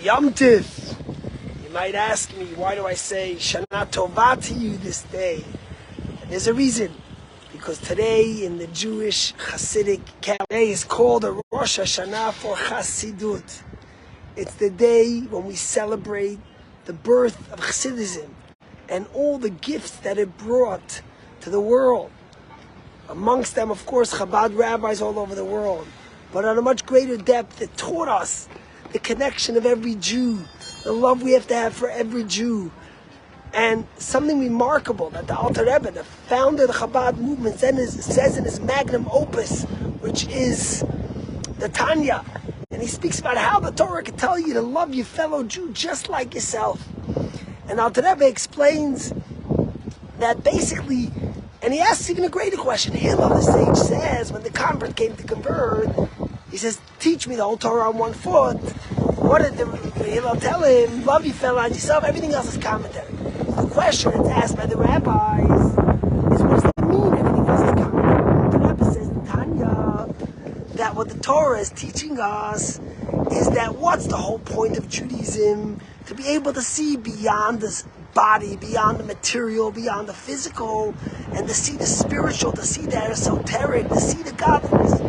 Yom Tif. You might ask me, why do I say Shana Tova to you this day? And there's a reason. Because today in the Jewish Hasidic calendar is called a Rosh Hashanah for Hasidut. It's the day when we celebrate the birth of Hasidism and all the gifts that it brought to the world. Amongst them, of course, Chabad rabbis all over the world. But on a much greater depth, it taught us the connection of every Jew, the love we have to have for every Jew. And something remarkable that the Alter Rebbe, the founder of the Chabad movement, says in his magnum opus, which is the Tanya. And he speaks about how the Torah can tell you to love your fellow Jew just like yourself. And Alter Rebbe explains that basically, and he asks even a greater question. Hillel, the sage, says, when the convert came to convert, he says, teach me the whole Torah on one foot. What did Hillel tell him? Love your fellow and yourself. Everything else is commentary. The question that's asked by the rabbis is, what does that mean? Everything else is commentary. The Rebbe says, Tanya, that what the Torah is teaching us is that what's the whole point of Judaism? To be able to see beyond this body, beyond the material, beyond the physical, and to see the spiritual, to see the esoteric, to see the godliness.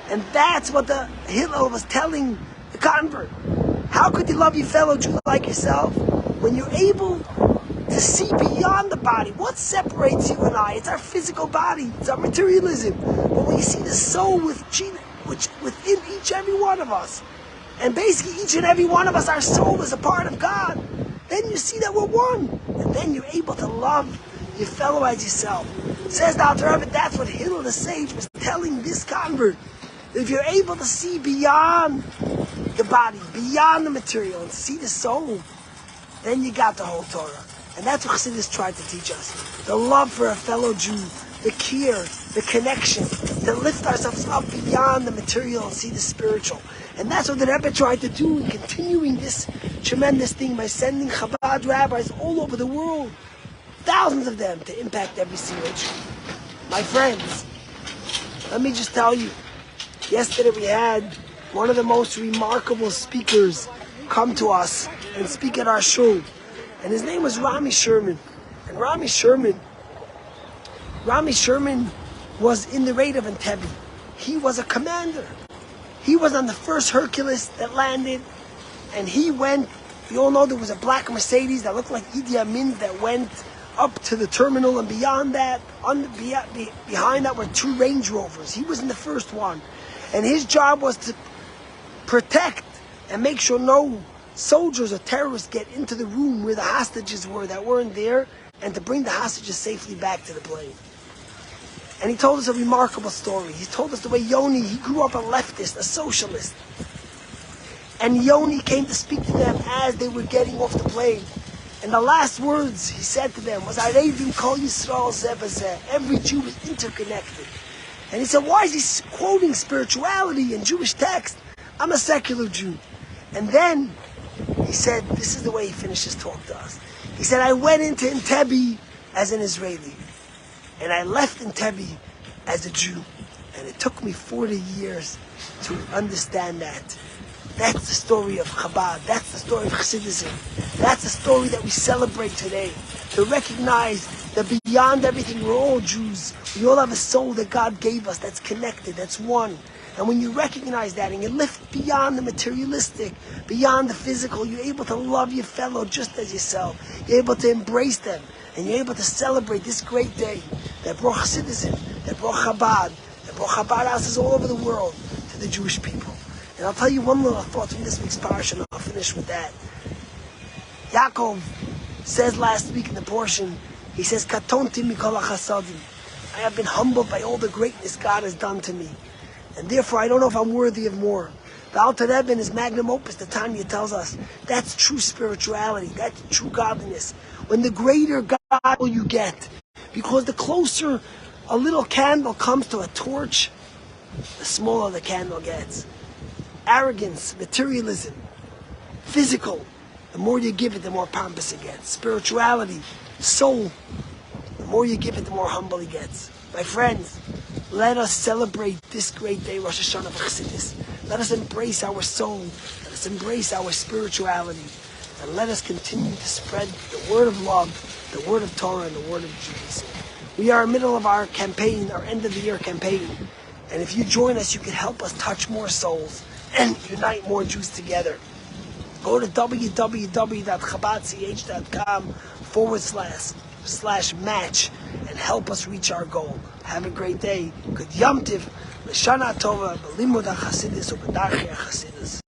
And that's what the Hillel was telling the convert. How could you love your fellow Jew like yourself when you're able to see beyond the body? What separates you and I? It's our physical body. It's our materialism. But when you see the soul within each and every one of us, and basically each and every one of us, our soul is a part of God, then you see that we're one. And then you're able to love your fellow as yourself. Says the Alter Rebbe, that's what Hillel the sage was telling this convert. If you're able to see beyond the body, beyond the material, and see the soul, then you got the whole Torah. And that's what Chassidus tried to teach us. The love for a fellow Jew, the care, the connection, to lift ourselves up beyond the material and see the spiritual. And that's what the Rebbe tried to do in continuing this tremendous thing by sending Chabad rabbis all over the world, thousands of them, to impact every single Jew. My friends, let me just tell you, yesterday we had one of the most remarkable speakers come to us and speak at our shul. And his name was Rami Sherman. And Rami Sherman was in the raid of Entebbe. He was a commander. He was on the first Hercules that landed. And he went, we all know there was a black Mercedes that looked like Idi Amin that went up to the terminal, and beyond that, behind that were two Range Rovers. He was in the first one. And his job was to protect and make sure no soldiers or terrorists get into the room where the hostages were that weren't there, and to bring the hostages safely back to the plane. And he told us a remarkable story. He told us the way Yoni, he grew up a leftist, a socialist. And Yoni came to speak to them as they were getting off the plane. And the last words he said to them was, Arevim Kol Yisrael Zeh B'Zeh. Every Jew is interconnected. And he said, why is he quoting spirituality and Jewish text? I'm a secular Jew. And then he said, this is the way he finished his talk to us. He said, I went into Entebbe as an Israeli. And I left Entebbe as a Jew. And it took me 40 years to understand that. That's the story of Chabad. That's the story of Hasidism. That's the story that we celebrate today. To recognize that beyond everything, we're all Jews. We all have a soul that God gave us that's connected, that's one. And when you recognize that and you lift beyond the materialistic, beyond the physical, you're able to love your fellow just as yourself. You're able to embrace them. And you're able to celebrate this great day that brought Hasidism, that brought Chabad, that brought Chabad houses all over the world to the Jewish people. And I'll tell you one little thought from this week's parasha, and I'll finish with that. Yaakov says last week in the portion, he says, Katonti mikol hachasadim. I have been humbled by all the greatness God has done to me. And therefore, I don't know if I'm worthy of more. The Alter Rebbe in his magnum opus, the Tanya, tells us that's true spirituality, that's true godliness. When the greater God will you get, because the closer a little candle comes to a torch, the smaller the candle gets. Arrogance, materialism, physical, the more you give it, the more pompous it gets. Spirituality, soul, the more you give it, the more humble it gets. My friends, let us celebrate this great day, Rosh Hashanah of Chassidus. Let us embrace our soul. Let us embrace our spirituality. And let us continue to spread the word of love, the word of Torah, and the word of Judaism. We are in the middle of our campaign, our end of the year campaign. And if you join us, you can help us touch more souls and unite more Jews together. Go to www.chabadch.com/match and help us reach our goal. Have a great day. Good Yom Tiv. L'shana Tova. B'limud HaChasidus u'b'darchei HaChasidus.